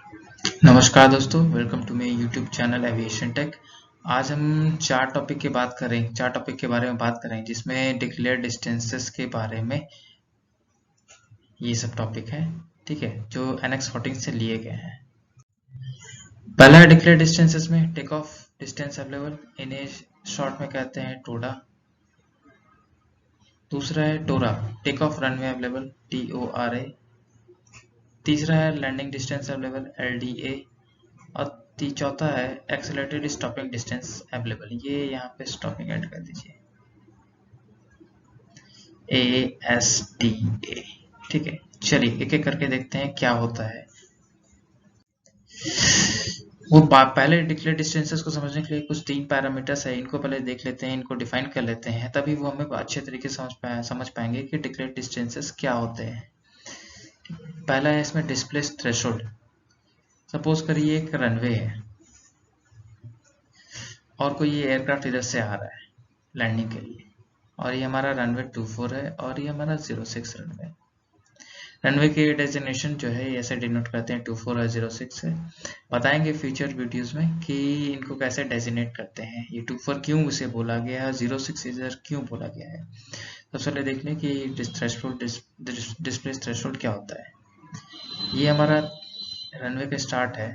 नमस्कार दोस्तों, welcome to मेरे यूट्यूब चैनल एविएशन टेक। आज हम चार टॉपिक के बारे में बात करें जिसमें डिक्लेयर डिस्टेंसेस के बारे में ये सब टॉपिक है। ठीक है, जो NX 14 से लिए गए हैं। पहला है डिक्लेयर डिस्टेंसेस में टेक ऑफ डिस्टेंस अवेलेबल, इन्हें शॉर्ट में कहते हैं टोडा। दूसरा है TORA, take off runway available, TORA। तीसरा है लैंडिंग डिस्टेंस अवेलेबल, LDA। और चौथा है एक्सेलरेटेड स्टॉपिंग डिस्टेंस अवेलेबल, ये यहाँ पे स्टॉपिंग ऐड कर दीजिए, ASTA। ठीक है, चलिए एक एक करके देखते हैं क्या होता है। पहले डिक्लेयर डिस्टेंसेस को समझने के लिए कुछ 3 पैरामीटर्स है, इनको पहले देख लेते हैं, इनको डिफाइन कर लेते हैं, तभी वो हमें अच्छे तरीके से समझ पाएंगे कि डिक्लेयर डिस्टेंसेस क्या होते हैं। पहला है इसमें डिस्प्लेस थ्रेशोल्ड। सपोज करिए एक रनवे है और कोई ये एयरक्राफ्ट इधर से आ रहा है लैंडिंग के लिए, और ये हमारा रनवे 24 है और ये हमारा 06 रनवे। रनवे के डेजिग्नेशन जो है ऐसे डिनोट करते हैं 24 और 06 से। बताएंगे फ्यूचर वीडियोस में कि इनको कैसे डेजिग्नेट करते हैं, ये 24 क्यों उसे बोला गया है, 06 इधर क्यों बोला गया है। सबसे पहले देख लें कि डिस्प्ले थ्रेशोल्ड क्या होता है। ये हमारा रनवे का स्टार्ट है,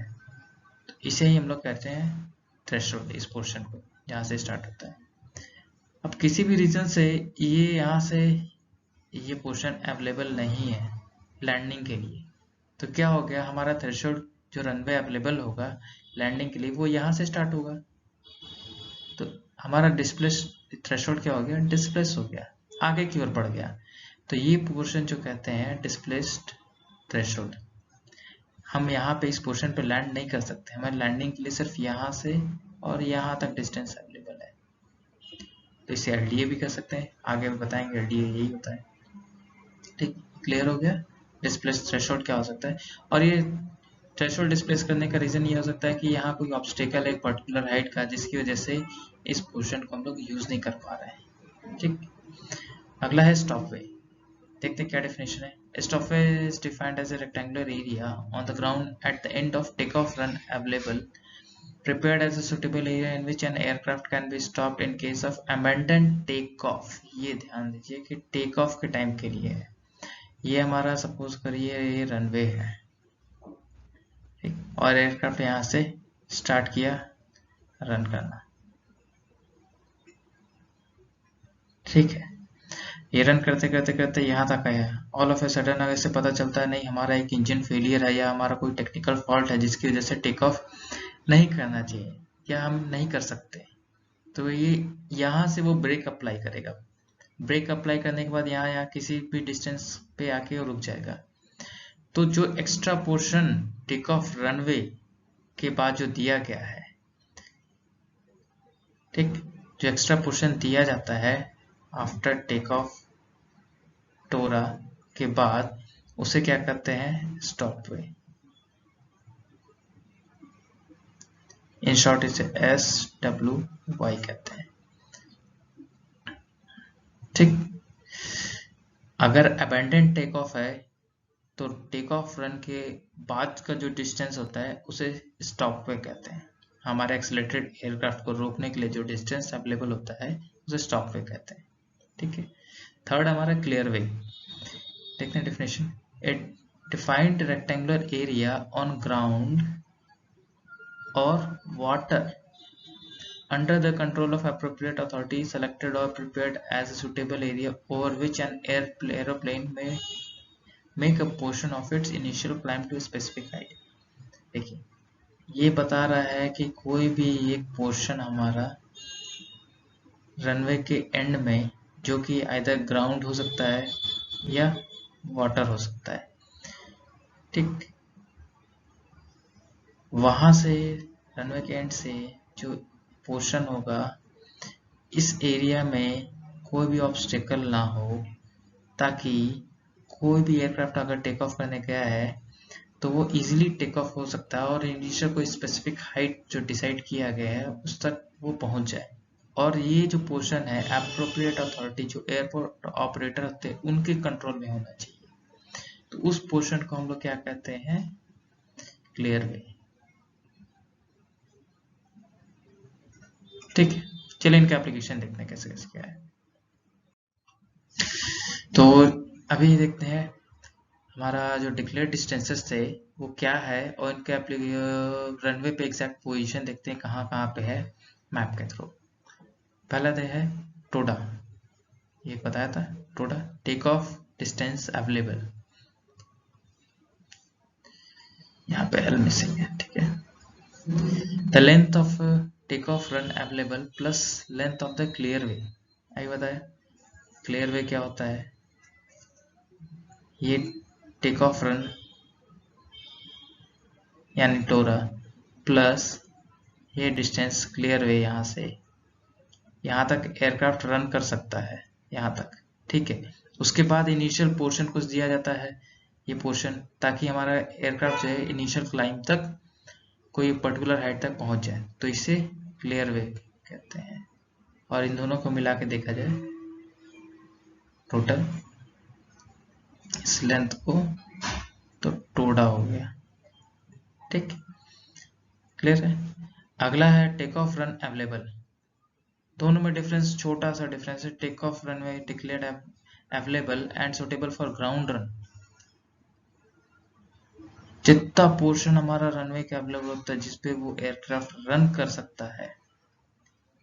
तो इसे ही हम लोग कहते हैं थ्रेशोल्ड, इस पोर्शन को जहाँ से स्टार्ट होता है। अब किसी भी रीजन से ये यहाँ से ये पोर्शन अवेलेबल नहीं है लैंडिंग के लिए, तो क्या हो गया, हमारा थ्रेशोल्ड जो रनवे अवेलेबल होगा लैंडिंग के लिए वो यहाँ से स्टार्ट होगा, तो हमारा डिस्प्लेस थ्रेशोल्ड क्या हो गया, डिस्प्लेस हो गया, आगे की ओर बढ़ गया। तो ये पोर्शन जो कहते हैं डिस्प्लेस्ड थ्रेशोल्ड। हम यहाँ पे इस पोर्शन पे लैंड नहीं कर सकते, हमें लैंडिंग के लिए सिर्फ यहाँ से और यहाँ तक डिस्टेंस अवेलेबल है, तो इसे LDA भी कर सकते हैं, आगे बताएंगे LDA यही होता है। ठीक, क्लियर हो गया डिस्प्लेस थ्रेशोल्ड क्या हो सकता है। और ये थ्रेशोल्ड डिस्प्लेस करने का रीजन ये हो सकता है कि यहाँ कोई ऑब्स्टेकल है एक पर्टिकुलर हाइट का, जिसकी वजह से इस पोर्शन को हम लोग यूज नहीं कर पा रहे हैं। ठीक, अगला है स्टॉपवे। देखते हैं क्या डेफिनेशन है। Stopway is defined as a rectangular area on the ground at the end of take off run available, prepared as a suitable area in which an aircraft can be stopped in case of abandoned take off। ये ध्यान दीजिए कि take off के time के लिए है। ये हमारा सपोज करिए ये रनवे है, ठीक, और एयरक्राफ्ट यहाँ से स्टार्ट किया रन करना। ठीक है, ये रन करते करते करते यहाँ तक आया, ऑल ऑफ ए सडन अगर इससे पता चलता है नहीं हमारा एक इंजन फेलियर है या हमारा कोई टेक्निकल फॉल्ट है जिसकी वजह से टेक ऑफ नहीं करना चाहिए या हम नहीं कर सकते, तो ये यहाँ से वो ब्रेक अप्लाई करेगा। ब्रेक अप्लाई करने के बाद यहाँ किसी भी डिस्टेंस पे आके रुक जाएगा। तो जो extra portion take off runway के बाद जो दिया गया है, ठीक, जो एक्स्ट्रा पोर्शन दिया जाता है आफ्टर टेक ऑफ टोरा के बाद, उसे क्या कहते हैं, स्टॉप वे। इन शॉर्ट इसे SWY कहते हैं। ठीक, अगर अबेंडेंट टेक ऑफ है तो टेक ऑफ रन के बाद का जो डिस्टेंस होता है उसे स्टॉप वे कहते हैं। हमारे एक्सेलरेटेड एयरक्राफ्ट को रोकने के लिए जो डिस्टेंस अवेलेबल होता है उसे स्टॉप वे कहते हैं। ठीक है, थर्ड हमारा क्लियर वे। देखते हैं definition. A defined rectangular area on ground और water under the control of appropriate authority selected or prepared as a suitable area over which an aeroplane may make a portion of its initial climb to a specific height। देखिए, ये बता रहा है कि कोई भी एक पोर्शन हमारा रनवे के एंड में, जो कि आइदर ग्राउंड हो सकता है या वाटर हो सकता है, ठीक, वहां से रनवे के एंड से जो पोर्शन होगा, इस एरिया में कोई भी ऑब्स्टेकल ना हो, ताकि कोई भी एयरक्राफ्ट अगर टेक ऑफ करने गया है तो वो इजीली टेक ऑफ हो सकता है और इनिशियल कोई स्पेसिफिक हाइट जो डिसाइड किया गया है उस तक वो पहुंच जाए। और ये जो पोर्शन है एप्रोप्रिएट अथॉरिटी जो एयरपोर्ट ऑपरेटर होते हैं उनके कंट्रोल में होना चाहिए, तो उस पोर्शन को हम लोग क्या कहते हैं, क्लियर वे। ठीक है, चलिए इनका एप्लीकेशन देखते हैं कैसे कैसे क्या है। तो अभी देखते हैं हमारा जो डिक्लेयर डिस्टेंसेस थे वो क्या है, और इनके रनवे पे एग्जैक्ट पोजीशन देखते हैं कहाँ कहाँ पे है मैप के थ्रू। पहला तो है टोडा, ये बताया था TODA, take off distance available, यहाँ पे एल मिसिंग है, ठीक है। The length of take off run available plus length of the clear way, आई बताया क्लियर वे क्या होता है, ये टेक ऑफ रन यानी टोरा प्लस ये डिस्टेंस क्लियर वे, यहाँ से यहाँ तक एयरक्राफ्ट रन कर सकता है, यहाँ तक, ठीक है। उसके बाद इनिशियल पोर्शन कुछ दिया जाता है, ये पोर्शन, ताकि हमारा एयरक्राफ्ट जो है इनिशियल क्लाइंब तक कोई पर्टिकुलर हाइट तक पहुंच जाए, तो इसे क्लियर वे कहते हैं। और इन दोनों को मिला के देखा जाए टोटल इस लेंथ को, तो टोडा हो गया, ठीक, क्लियर है। अगला है टेक ऑफ रन अवेलेबल, दोनों में डिफरेंस छोटा सा डिफरेंस है। Take off runway declared available and suitable for ground run, जितना पोर्शन हमारा रनवे के अवेलेबल होता है जिसपे वो एयरक्राफ्ट रन कर सकता है,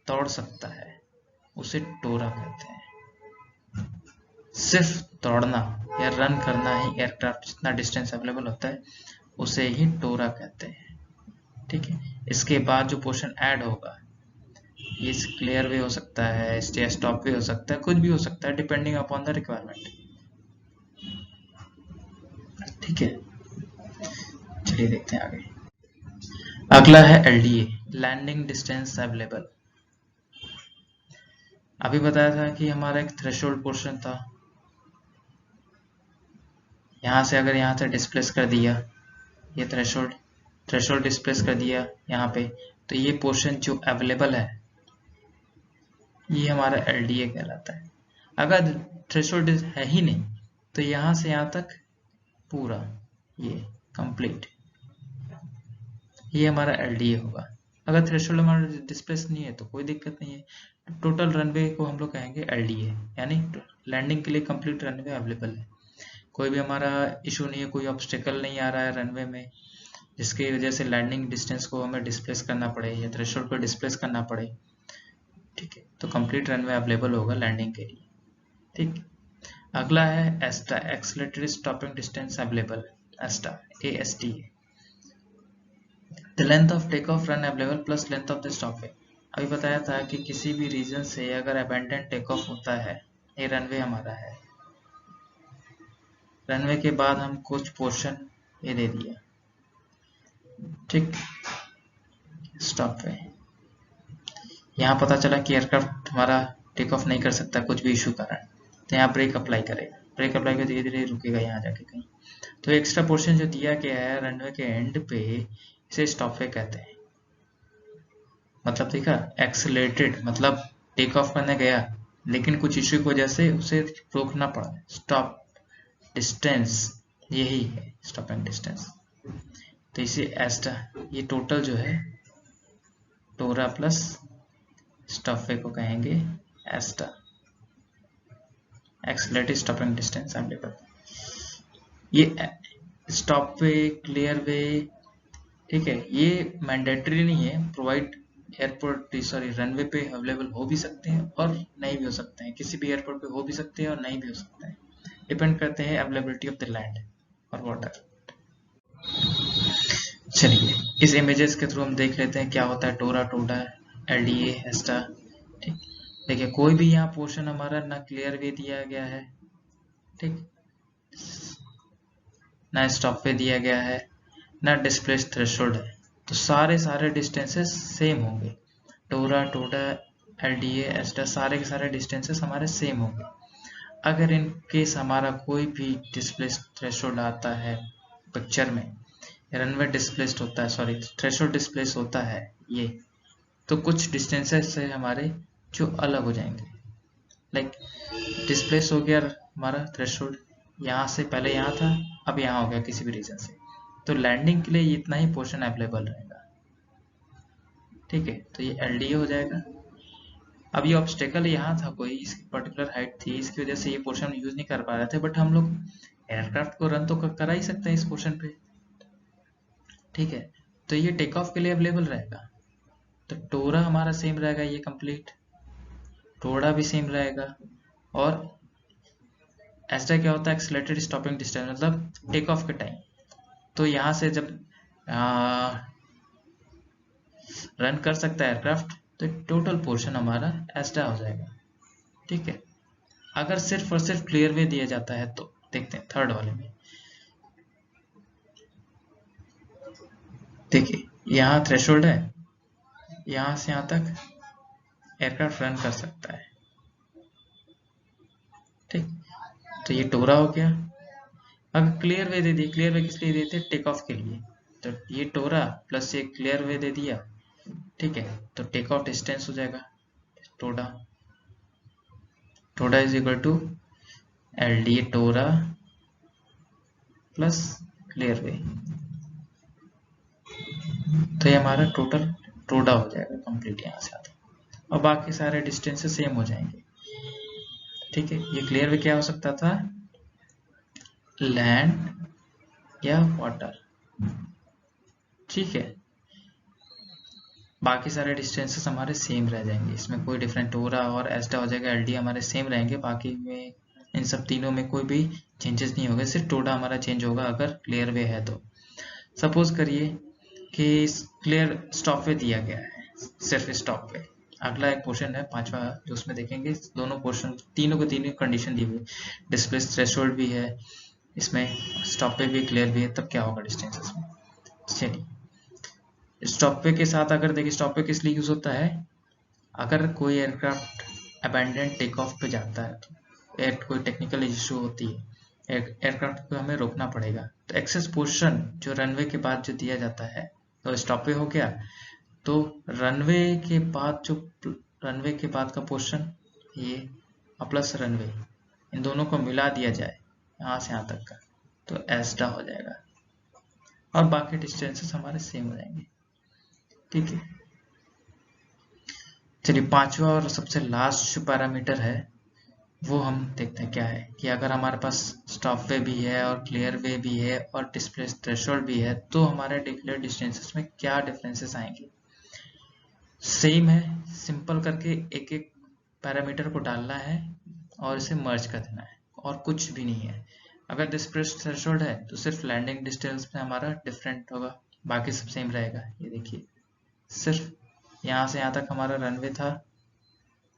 दौड़ सकता है, उसे टोरा कहते हैं। सिर्फ दौड़ना या रन करना ही एयरक्राफ्ट जितना डिस्टेंस अवेलेबल होता है उसे ही टोरा कहते हैं, ठीक है। इसके बाद जो पोर्शन ऐड होगा ये क्लियर वे हो सकता है, स्टॉप वे हो सकता है, कुछ भी हो सकता है डिपेंडिंग अपॉन द रिक्वायरमेंट, ठीक है। चलिए देखते हैं आगे। अगला है एलडीए, लैंडिंग डिस्टेंस अवेलेबल। अभी बताया था कि हमारा एक थ्रेशोल्ड पोर्शन था, यहाँ से अगर यहाँ से डिस्प्लेस कर दिया, ये थ्रेशोल्ड डिस्प्लेस कर दिया यहाँ पे, तो ये पोर्शन जो अवेलेबल है ये हमारा एलडीए कहलाता है। अगर थ्रेशोल्ड है ही नहीं तो यहाँ से यहाँ तक पूरा ये कंप्लीट, ये हमारा एलडीए होगा। अगर थ्रेशोल्ड हमारा डिस्प्लेस नहीं है तो कोई दिक्कत नहीं है, टोटल रनवे को हम लोग कहेंगे एलडीए, यानी लैंडिंग के लिए कंप्लीट रनवे अवेलेबल है, कोई भी हमारा इशू नहीं है, कोई ऑब्स्टेकल नहीं आ रहा है रनवे में जिसकी वजह से लैंडिंग डिस्टेंस को हमें डिस्प्लेस करना पड़े या थ्रेशोल्ड को डिस्प्लेस करना पड़े, ठीक है। तो कंप्लीट रनवे अवेलेबल होगा लैंडिंग के लिए, ठीक। अगला है ASDA, accelerate stopping distance available, ASDA, ASTA, the length of take off run available plus length of the stopping. अभी बताया था कि किसी भी रीजन से अगर अबैंडन टेक ऑफ होता है, ये रनवे हमारा है, रनवे के बाद हम कुछ पोर्शन ये दे दिया, ठीक, स्टॉप पे, यहाँ पता चला कि एयरक्राफ्ट हमारा टेक ऑफ नहीं कर सकता कुछ भी इशू कारण, तो यहाँ ब्रेक अप्लाई करेगा, ब्रेक अप्लाई कर धीरे धीरे रुकेगा यहाँ जाके कहीं, तो एक्स्ट्रा पोर्शन जो दिया गया है रनवे के एंड पे इसे स्टॉप वे कहते हैं। मतलब देखा, एक्सेलरेटेड मतलब टेक ऑफ करने गया लेकिन कुछ इश्यू की वजह से उसे रोकना पड़ा, स्टॉप डिस्टेंस यही है स्टॉपिंग डिस्टेंस, तो इसे एस्टा, ये टोटल जो है टोरा प्लस स्टॉप वे को कहेंगे एस्टा, एक्सेलरेटेड स्टॉपिंग डिस्टेंस अवेलेबल। ये स्टॉप वे, क्लियर वे, ठीक है, ये मैंडेटरी नहीं है, प्रोवाइड एयरपोर्ट सॉरी रनवे पे अवेलेबल हो भी सकते हैं और नहीं भी हो सकते हैं, किसी भी एयरपोर्ट पे हो भी सकते हैं और नहीं भी हो सकते हैं, डिपेंड करते हैं अवेलेबिलिटी ऑफ द लैंड और वाटर। चलिए इस इमेजेस के थ्रू हम देख लेते हैं क्या होता है टोरा, टोडा, एलडीए, एस्टा, ठीक। देखिए कोई भी यहाँ पोर्शन हमारा ना क्लियर वे दिया गया है, ठीक, ना स्टॉप वे दिया गया है, ना डिस्प्लेस थ्रेशोल्ड है, तो सारे डिस्टेंसेस सेम होंगे, टोरा, टोडा, एलडीए, एस्टा, सारे के सारे डिस्टेंसेस हमारे सेम होंगे। अगर इन केस हमारा कोई भी डिस्प्लेस थ्रेशोल्ड आता है पिक्चर में, रनवे डिस्प्लेस्ड होता है, सॉरी थ्रेशोल्ड डिस्प्लेस होता है ये, तो कुछ डिस्टेंसेस से हमारे जो अलग हो जाएंगे, लाइक डिस्प्लेस हो गया हमारा थ्रेशोल्ड, यहाँ से पहले यहाँ था अब यहाँ हो गया किसी भी रीजन से, तो लैंडिंग के लिए इतना ही पोर्शन अवेलेबल रहेगा। ठीक है, तो ये LDA हो जाएगा। अब ये ऑब्स्टेकल यहाँ था, कोई इसकी पर्टिकुलर हाइट थी, इसकी वजह से ये पोर्शन यूज नहीं कर पा रहे थे, बट हम लोग एयरक्राफ्ट को रन तो करा ही सकते हैं इस पोर्शन पे। ठीक है, तो ये टेक ऑफ के लिए अवेलेबल रहेगा। तो टोरा हमारा सेम रहेगा, ये कंप्लीट टोरा भी सेम रहेगा। और एस्टा क्या होता है, एक्सेलरेटेड स्टॉपिंग डिस्टेंस, मतलब टेक ऑफ के टाइम। तो यहाँ से जब रन कर सकता है एयरक्राफ्ट, तो टोटल पोर्शन हमारा एस्टा हो जाएगा। ठीक है, अगर सिर्फ और सिर्फ क्लियर वे दिया जाता है तो देखते हैं थर्ड वाले में। देखिए यहाँ थ्रेशोल्ड है, यहाँ से यहाँ तक एयरक्राफ्ट रन कर सकता है। ठीक, तो ये टोरा हो गया। अगर क्लियर वे दे दिए, क्लियर वे किस लिए देते, टेक ऑफ के लिए, तो ये टोरा प्लस ये क्लियर वे दे दिया। ठीक है, तो टेक ऑफ डिस्टेंस हो जाएगा TODA. TODA is equal to LDA TORA plus clear way. तो ये हमारा टोटल टोडा हो जाएगा कंप्लीट यहाँ से आता, और बाकी सारे डिस्टेंसेस सेम हो जाएंगे। ठीक है, ये क्लियर वे क्या हो सकता था, लैंड या वाटर। ठीक है, बाकी सारे डिस्टेंसेस हमारे सेम रह जाएंगे, इसमें कोई डिफरेंट टोरा और एस्टा हो जाएगा, LD हमारे सेम रहेंगे, बाकी में इन सब तीनों में कोई भी चेंजेस नहीं होगा, सिर्फ टोडा हमारा चेंज होगा अगर क्लियर वे है तो। सपोज करिए कि क्लियर स्टॉप वे दिया गया है, सिर्फ स्टॉप वे। अगला एक पोर्शन है पांचवा, जो उसमें देखेंगे दोनों पोर्शन, तीनों को तीनों कंडीशन दी हुई, डिस्प्लेस थ्रेशोल्ड भी है इसमें, स्टॉप पे भी, क्लियर भी है, तब क्या होगा डिस्टेंसेस में। चलिए, स्टॉप पे के साथ अगर देखिए, स्टॉप पे किस लिए यूज होता है, अगर कोई एयरक्राफ्ट अबैंडन टेक ऑफ पे जाता है तो कोई टेक्निकल इशू होती है, एयरक्राफ्ट को हमें रोकना पड़ेगा, तो एक्सेस पोर्शन जो रनवे के बाद जो दिया जाता है, तो स्टॉप पे हो गया, तो रनवे के बाद जो रनवे के बाद का पोर्शन ये प्लस रनवे, इन दोनों को मिला दिया जाए यहाँ से यहाँ तक का, तो एस्टा हो जाएगा, और बाकी डिस्टेंसेस हमारे सेम हो जाएंगे। ठीक है, चलिए पांचवा और सबसे लास्ट जो पैरामीटर है वो हम देखते हैं क्या है, कि अगर हमारे पास स्टॉप वे भी है और क्लियर वे भी है और डिस्प्लेस थ्रेशोल्ड भी है, तो हमारे डिक्लेयर्ड डिस्टेंसेस में क्या डिफरेंसेस आएंगे। सेम है, सिंपल करके एक एक पैरामीटर को डालना है और इसे मर्ज कर देना है, और कुछ भी नहीं है। अगर डिस्प्लेस थ्रेशोल्ड है तो सिर्फ लैंडिंग डिस्टेंस में हमारा डिफरेंट होगा, बाकी सब सेम रहेगा। ये देखिए, सिर्फ यहाँ से यहाँ तक हमारा रनवे था,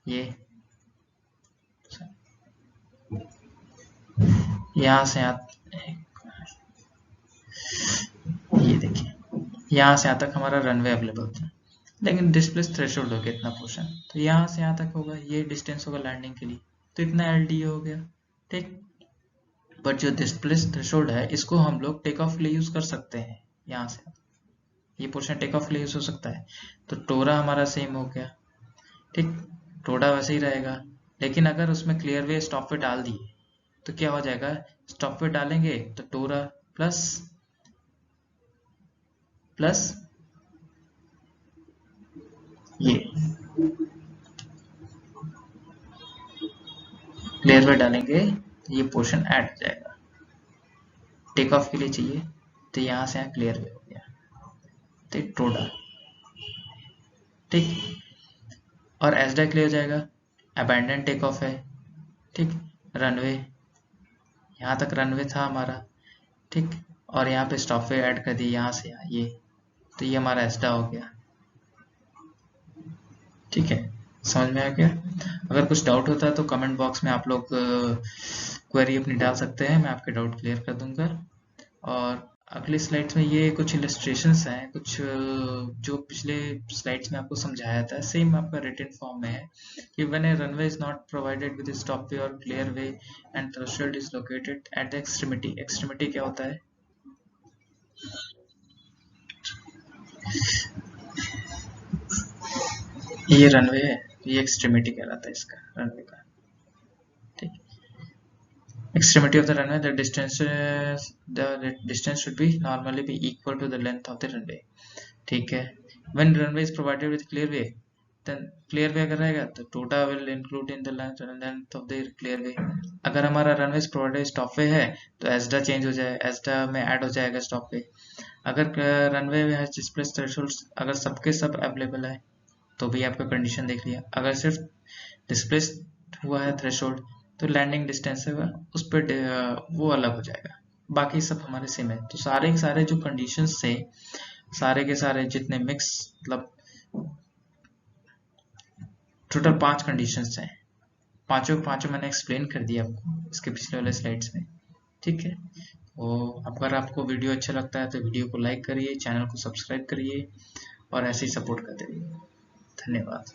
ये यहाँ से यहाँ, ये देखिए यहाँ से यहाँ तक हमारा रनवे अवेलेबल था, लेकिन डिस्प्लेस थ्रेशोल्ड हो गया इतना पोर्शन, तो यहाँ से यहाँ तक होगा, ये डिस्टेंस होगा लैंडिंग के लिए, तो इतना LDA हो गया। ठीक, बट जो डिस्प्लेस थ्रेशोल्ड है इसको हम लोग टेक ऑफ के लिए यूज कर सकते हैं, यहाँ से ये पोर्शन टेक ऑफ के लिए यूज हो सकता है, तो टोरा हमारा सेम हो गया। ठीक, टोरा वैसे ही रहेगा, लेकिन अगर उसमें क्लियर वे स्टॉप पे डाल दिए तो क्या हो जाएगा, स्टॉप पे डालेंगे तो टोरा प्लस प्लस ये क्लियर वे डालेंगे तो ये पोर्शन ऐड हो जाएगा, टेक ऑफ के लिए चाहिए, तो यहाँ से यहाँ क्लियर वे हो गया, तो टोडा। ठीक, और एसडा क्लियर हो जाएगा, अबैंडन टेक ऑफ है। ठीक, रनवे, यहाँ तक रनवे था हमारा। ठीक, और यहाँ पे स्टॉप वे ऐड कर दिए यहाँ से यहाँ, ये, तो ये हमारा एसडा हो गया। ठीक है, समझ में आ गया। अगर कुछ डाउट होता है तो कमेंट बॉक्स में आप लोग क्वेरी अपनी डाल सकते हैं, मैं आपके डाउट क्लियर कर दूंगा। और अगले स्लाइड्स में ये कुछ इलस्ट्रेशंस हैं, कुछ जो पिछले स्लाइड्स में आपको समझाया था, सेम आपका रिटन फॉर्म में है, कि when a runway is not provided with stop way or clear way and threshold is located at the extremity. Extremity क्या होता है, ये रनवे है, ये एक्सट्रीमिटी कहलाता है इसका, रनवे का। ठीक, extremity of the runway, the distance should be normally be equal to the length of the runway. ठीक है. When runway is provided with clear way, then clear way अगर रहेगा तो टोटा will include in the length of the clear way. अगर हमारा runway is provided stop way है तो एसडा चेंज हो जाए, एसडा में ऐड हो जाएगा स्टॉप वे. अगर रनवे में डिस्प्लेस थ्रेशोल्ड अगर सबके सब अवेलेबल है तो भी आपका कंडीशन देख लिया. अगर सिर्फ डिस्प्लेस हुआ है थ्रेशोल्ड तो लैंडिंग डिस्टेंस है उस पर वो अलग हो जाएगा. बाकी सब हमारे सेम है. तो सारे के सारे जो कंडीशंस थे, सारे के सारे जितने मिक्स मतलब टोटल 5 कंडीशंस हैं. पांचों मैंने एक्सप्लेन कर दिया आपको इसके पिछले वाले स्लाइड्स में. ठीक है. तो अगर आपको वीडियो अच्छा लगता है तो वीडियो को लाइक करिए, चैनल को सब्सक्राइब करिए और ऐसे ही सपोर्ट करते रहिए. धन्यवाद.